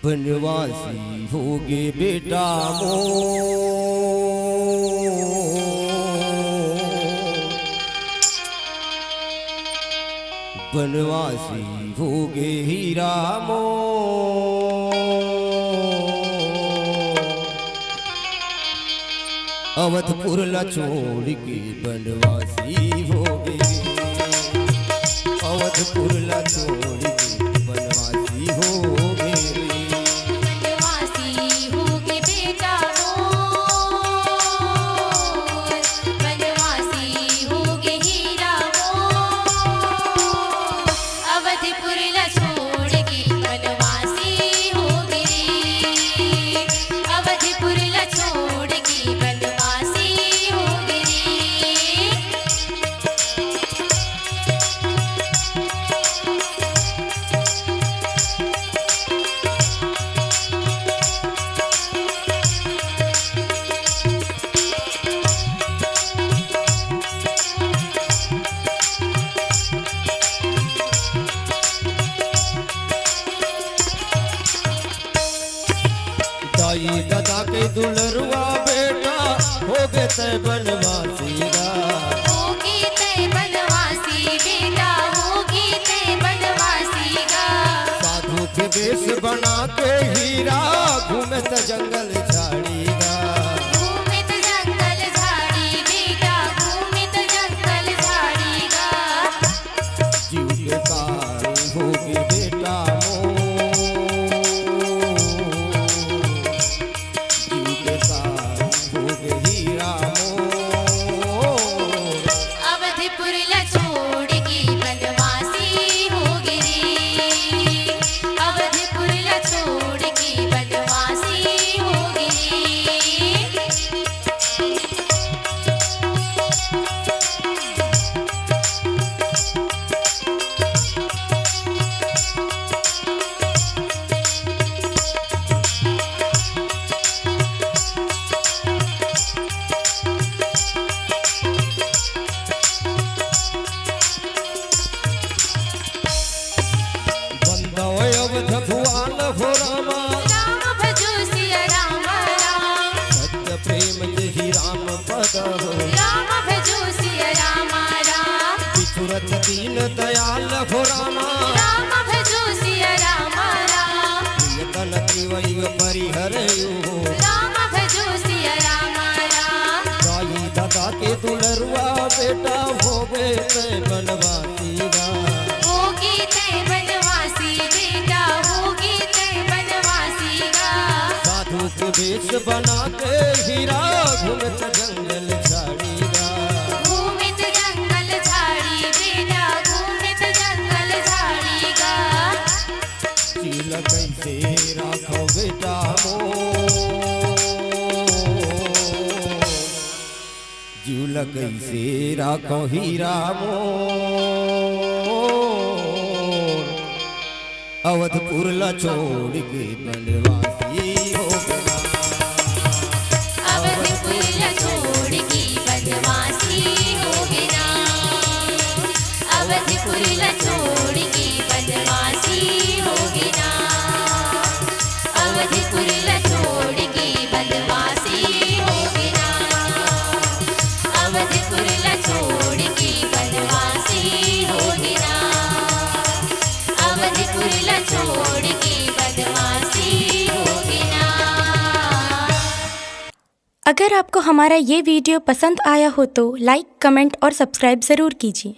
बनवासी होगे बेटा मो बनवासी होगे हीरा मो अवधपुर ला छोड़ के बनवासी होगे अवधपुर ला छोड़ के बनवासी होगे दाई दादा के दुलरुआ बेटा हो गए तय बनवासीगा होगी तय बनवासी बेटा होगी तय बनवासीगा साधु के वेश बना के हीरा घूमे त जंगल झाड़ीगा घूमे त जंगल झाड़ी बेटा घूमे त जंगल झाड़ीगा जीव के कार होगी बेटा मो भगवान हो रामा राम भजो सिया राम राम सत्य प्रेम जही राम पद हो राम भजो सिया राम राम बिछुरत दीन दयाल हो रामा राम भजो सिया राम राम प्रियतन त्रिवैव परिहरयो राम भजो सिया राम राम दाई दादा के दुलरुआ बेटा हो गए तय बनवासीगा होगी तय बनवासी बेटा होगी तय बनवासीगा साधु के वेश बना के हीरा घूमत जंगल झाड़ीगा घूमित जंगल झाड़ी बेटा घूमित जंगल झाड़ीगा चील कैसे राखो बेटा मो जीवल कैसे राखो हीरा मो अवधपुर ला छोड़ के बनवासी हो गया अवधपुर ला छोड़ के बनवासी हो गया अवधपुर ला छोड़ के बनवासी हो गया अवधपुर ला छोड़ के बनवासी हो गया अवधपुर ला छोड़ के बनवासी हो गया अवधपुर ला छोड़ के बनवासी हो गया। अगर आपको हमारा ये वीडियो पसंद आया हो तो लाइक, कमेंट और सब्सक्राइब ज़रूर कीजिए।